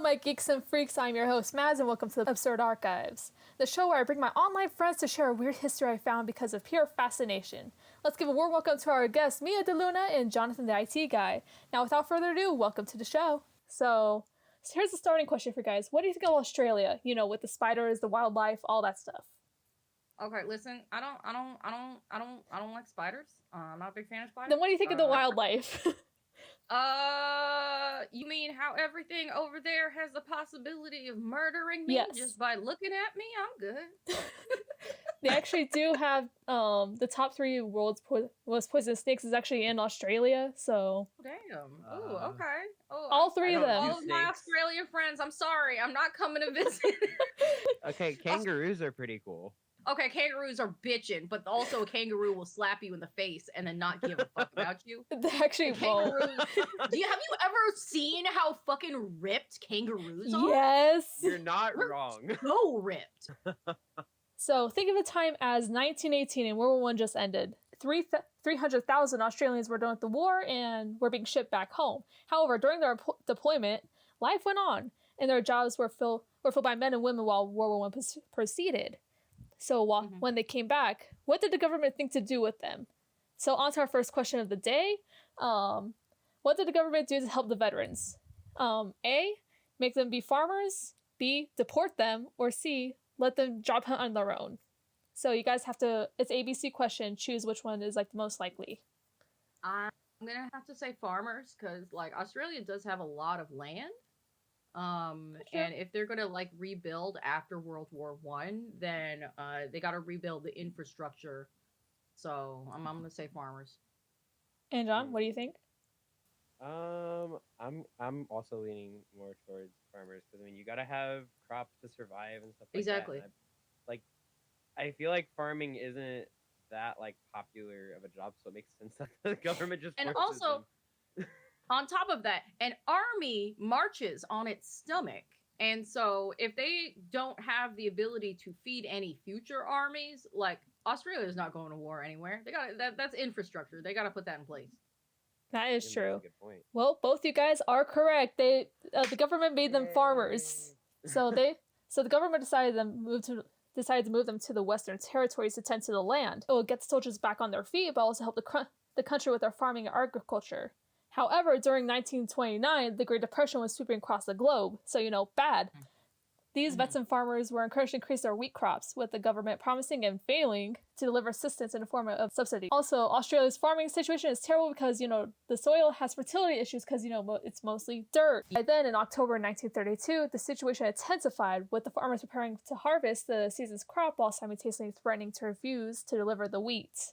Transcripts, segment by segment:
my geeks and freaks, I'm your host, Maz, and welcome to the Absurd Archives, the show where I bring my online friends to share a weird history I found because of pure fascination. Let's give a warm welcome to our guests, MiaDeLuna and Jonathan the ITGuy. Now, without further ado, welcome to the show. So here's the starting question for you guys. What do you think of Australia? You know, with the spiders, the wildlife, all that stuff. Okay, listen, I don't like spiders. I'm not a big fan of spiders. Then what do you think of the wildlife? You mean how everything over there has the possibility of murdering me just by looking at me? I'm good. They actually do have the top 3 world's most poisonous snakes is actually in Australia, so... Damn. Oh, okay. Oh, all 3 of them. All of my Australian friends, I'm sorry. I'm not coming to visit. Okay, kangaroos are pretty cool. Okay, kangaroos are bitching, but also a kangaroo will slap you in the face and then not give a fuck about you. They actually won't. Have you ever seen how fucking ripped kangaroos are? Yes. You're not wrong. So ripped. So think of the time as 1918 and World War I just ended. 300,000 Australians were done with the war and were being shipped back home. However, during their deployment, life went on, and their jobs were filled by men and women while World War I proceeded. So when they came back, what did the government think to do with them? So on to our first question of the day. What did the government do to help the veterans? A, make them be farmers. B, deport them. Or C, let them job hunt on their own. So you guys have to, it's ABC question, choose which one is like the most likely. I'm going to have to say farmers because like Australia does have a lot of land. And if they're gonna like rebuild after World War I, then they gotta rebuild the infrastructure. So I'm gonna say farmers. And John, what do you think? I'm also leaning more towards farmers because I mean you gotta have crops to survive and stuff like exactly. that. Exactly. I feel like farming isn't that like popular of a job, so it makes sense that the government just and also. Them. On top of that, an army marches on its stomach. And so if they don't have the ability to feed any future armies, like Australia is not going to war anywhere. They got that's infrastructure. They got to put that in place. That is true. That's a good point. Well, both you guys are correct. The government made them farmers. So the government decided to move them to the Western Territories to tend to the land. It will get the soldiers back on their feet, but also help the country with their farming and agriculture. However, during 1929, the Great Depression was sweeping across the globe, so, bad. These vets and farmers were encouraged to increase their wheat crops, with the government promising and failing to deliver assistance in the form of subsidy. Also, Australia's farming situation is terrible because, the soil has fertility issues because, it's mostly dirt. By then, in October 1932, the situation intensified, with the farmers preparing to harvest the season's crop while simultaneously threatening to refuse to deliver the wheat.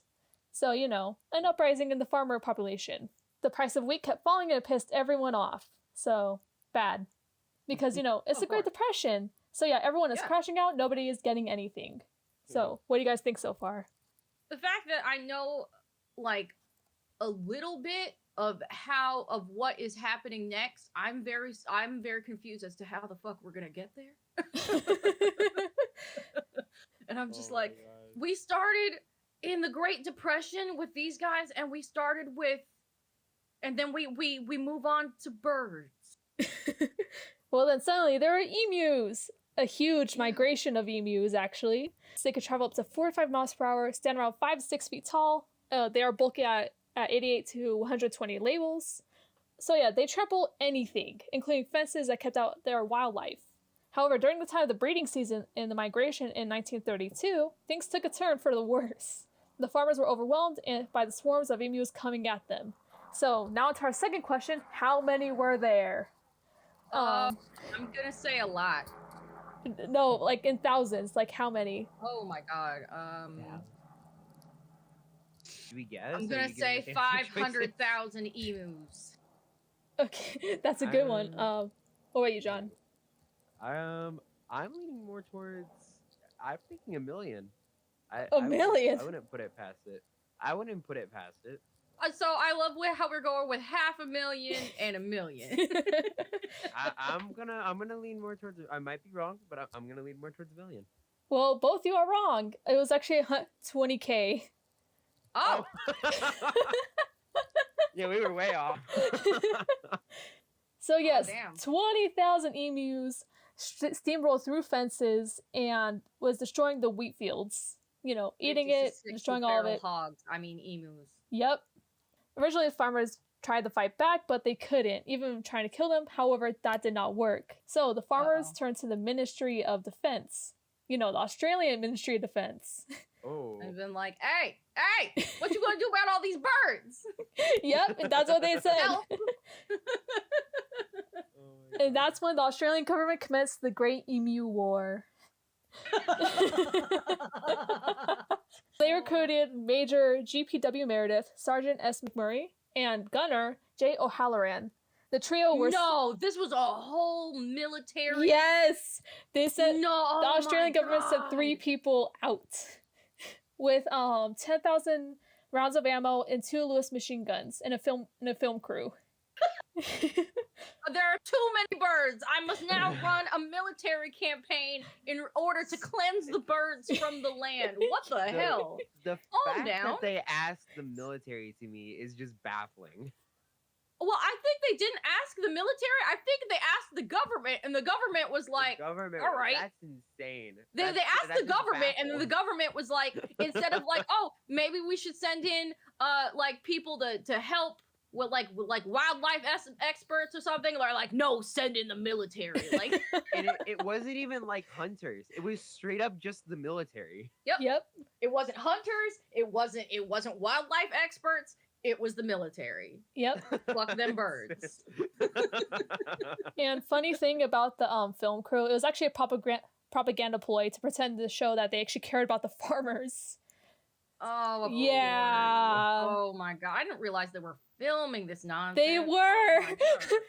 So, an uprising in the farmer population. The price of wheat kept falling and it pissed everyone off. So, bad. Because, it's the Great Depression. So, yeah, everyone is crashing out. Nobody is getting anything. So, what do you guys think so far? The fact that I know, like, a little bit of what is happening next, I'm very confused as to how the fuck we're gonna get there. And I'm just we started in the Great Depression with these guys, and we started with... And then we move on to birds. Well, then suddenly there are emus. A huge migration of emus, actually. So they could travel up to 45 miles per hour, stand around 5 to 6 feet tall. They are bulky at 88 to 120 labels. So yeah, they trample anything, including fences that kept out their wildlife. However, during the time of the breeding season in the migration in 1932, things took a turn for the worse. The farmers were overwhelmed by the swarms of emus coming at them. So, now to our second question, how many were there? I'm gonna say a lot. No, like in thousands, like how many? Oh my god, Should we guess? I'm gonna say 500,000 emus. Okay, that's a good one. What about you, John? I'm leaning more towards, I'm thinking 1 million. A million? I wouldn't put it past it. So I love how we're going with 500,000 and 1 million. I'm gonna lean more towards. I might be wrong, but I'm gonna lean more towards 1 million. Well, both you are wrong. It was actually 20K. Oh. Yeah, we were way off. So yes, damn. 20,000 emus steamrolled through fences and was destroying the wheat fields. You know, eating it, 56 destroying all of feral it. Hogs. I mean, emus. Yep. Originally, farmers tried to fight back, but they couldn't, even trying to kill them. However, that did not work. So the farmers turned to the Ministry of Defense. You know, the Australian Ministry of Defense. Oh. I've been like, hey, what you gonna do about all these birds? Yep, and that's what they said. Help. And that's when the Australian government commenced the Great Emu War. They recruited Major GPW Meredith, Sergeant S. McMurray, and Gunner J. O'Halloran. The trio were... No, this was a whole military... Yes! They sent... No, the Australian government sent God. 3 people out with 10,000 rounds of ammo and 2 Lewis machine guns and a film crew. There are too many birds. I must now run a military campaign in order to cleanse the birds from the land. What the hell? The Calm fact down. that they asked the military to me is just baffling. Well, I think they didn't ask the military. I think they asked the government, and the government was like, The government, all right. That's insane. they asked That's the just government, and then the baffling. government was like, instead of like, oh, maybe we should send in like people to help with like wildlife experts or something, or like, no, send in the military. Like, And it wasn't even like hunters. It was straight up just the military. Yep. it wasn't hunters, it wasn't wildlife experts, it was the military. Yep. Fuck them birds. And funny thing about the film crew, it was actually a propaganda ploy to pretend to show that they actually cared about the farmers. Oh, of Yeah. course. Oh my god, I didn't realize they were filming this nonsense. They Oh were. my God.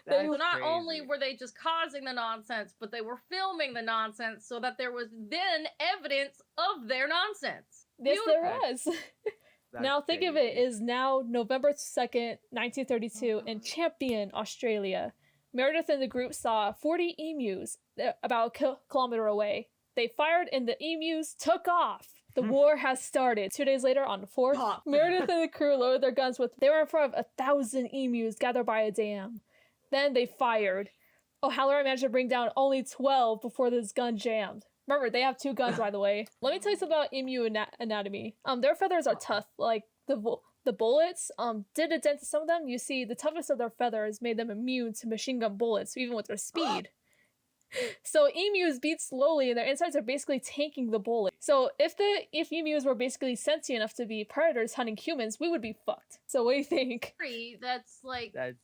They So were not only crazy. were they just causing the nonsense, but they were filming the nonsense so that there was then evidence of their nonsense. Yes, there Beautiful. was. That's Now think of it, crazy. is now November 2nd, 1932 in Champion, Australia. Meredith and the group saw 40 emus about a kilometer away. They fired and the emus took off. The war has started. 2 days later, on the 4th, Pop. Meredith and the crew loaded their guns with... They were in front of 1,000 emus gathered by a dam. Then they fired. O'Halloran managed to bring down only 12 before this gun jammed. Remember, they have 2 guns, by the way. Let me tell you something about emu anatomy. Their feathers are tough. Like, the bullets did a dent to some of them. You see, the toughness of their feathers made them immune to machine gun bullets, even with their speed. So emus beat slowly, and their insides are basically tanking the bullet. So if emus were basically sentient enough to be predators hunting humans, we would be fucked. So what do you think? That's like That's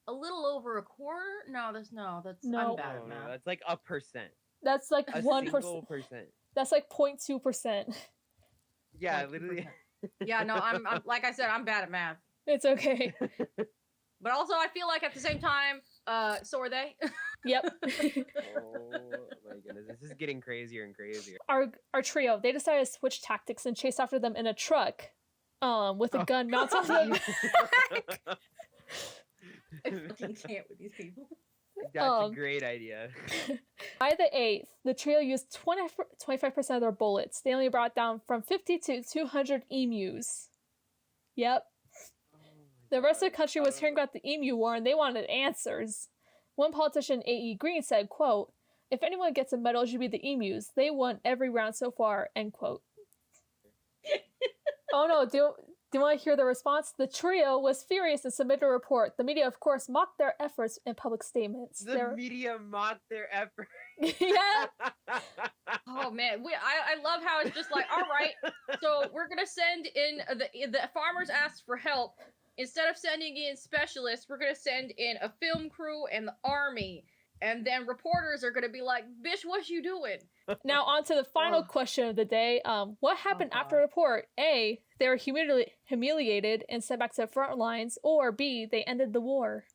a little over a quarter? No. No. I'm bad at no, math. that's like 1%. That's like A 1%. single percent. That's like 0.2%. Yeah, Like literally. Yeah, no, I'm like I said, I'm bad at math. It's okay. But also I feel like at the same time, so are they. Yep. Oh my goodness, this is getting crazier and crazier. Our trio, they decided to switch tactics and chase after them in a truck, with a gun mounted on the back. I fucking can't with these people. That's a great idea. By the 8th, the trio used 25% of their bullets. They only brought down from 50 to 200 emus. Yep. The rest of the country was hearing about the Emu War and they wanted answers. One politician, A.E. Green, said, quote, "If anyone gets a medal, it should be the emus. They won every round so far," end quote. Oh no, do you want to hear the response? The trio was furious and submitted a report. The media, of course, mocked their efforts in public statements. The media mocked their effort. Yeah. Oh man, I love how it's just like, all right, so we're gonna send in the farmers asked for help. Instead of sending in specialists, we're gonna send in a film crew and the army, and then reporters are gonna be like, "Bitch, what you doing?" Now on to the final question of the day. What happened after the report? A, they were humiliated and sent back to the front lines, or B, they ended the war.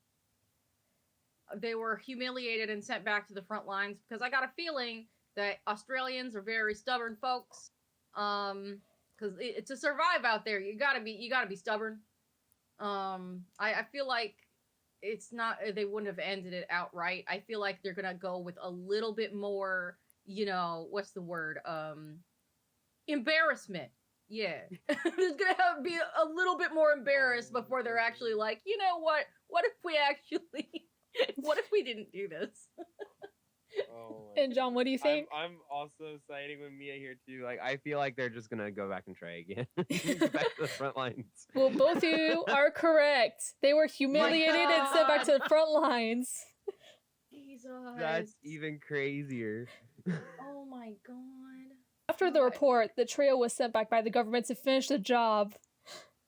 They were humiliated and sent back to the front lines because I got a feeling that Australians are very stubborn folks. Because to survive out there, you gotta be stubborn. I feel like it's not, they wouldn't have ended it outright. I feel like they're gonna go with a little bit more, what's the word? Embarrassment. Yeah. There's gonna have to be a little bit more embarrassed before they're actually like, you know what? What if we actually what if we didn't do this? Oh my And John, what do you think? I'm also siding with Mia here too. Like I feel like they're just gonna go back and try again. Go back to the front lines. Well, both of you are correct. They were humiliated and sent back to the front lines. Jesus. That's even crazier. Oh my god. After the report, the trio was sent back by the government to finish the job.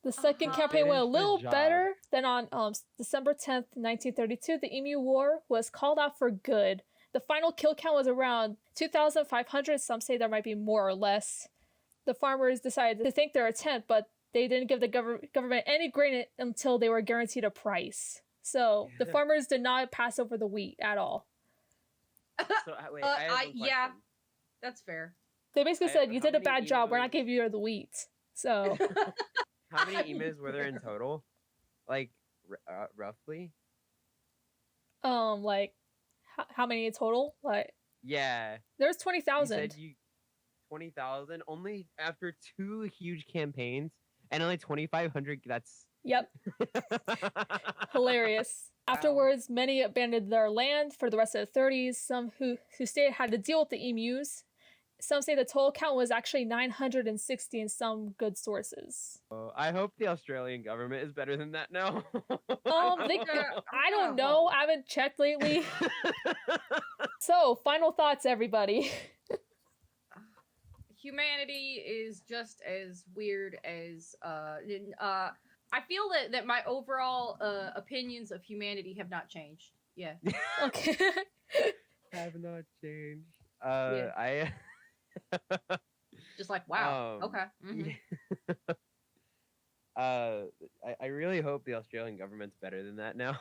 The second campaign went a Finish the little job. better. Then on December 10th, 1932, the Emu War was called out for good. The final kill count was around 2,500. Some say there might be more or less. The farmers decided to thank their attempt, but they didn't give the government any grain until they were guaranteed a price. So the farmers did not pass over the wheat at all. So wait, I have one yeah. question. That's fair. They basically I- said, you how did a many bad job, we're not emus- giving you the wheat. So, How many emus were there in total? Like roughly? like, how many in total? Like, Yeah. there's You 20,000. said 20,000 only after 2 huge campaigns and only 2,500. That's Yep, hilarious. Afterwards, many abandoned their land for the rest of the 30s. Some who stayed had to deal with the emus. Some say the total count was actually 960 in some good sources. I hope the Australian government is better than that now. I don't know. I haven't checked lately. So, final thoughts, everybody. Humanity is just as weird as I feel that my overall opinions of humanity have not changed. Yeah. Okay. Have not changed. Yeah. Just like wow. Okay. Mhm. I really hope the Australian government's better than that now.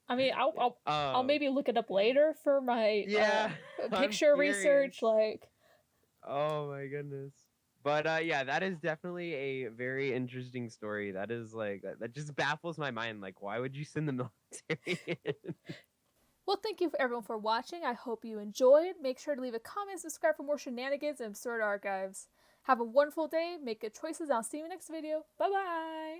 I mean, I'll Um, maybe look it up later for my Yeah, I'm picture research. curious. Like, Oh my goodness. But yeah, that is definitely a very interesting story. That is like that just baffles my mind. Like, why would you send the military in? well, thank you for everyone for watching. I hope you enjoyed. Make sure to leave a comment, subscribe for more shenanigans and absurd archives. Have a wonderful day. Make good choices. I'll see you in the next video. Bye bye.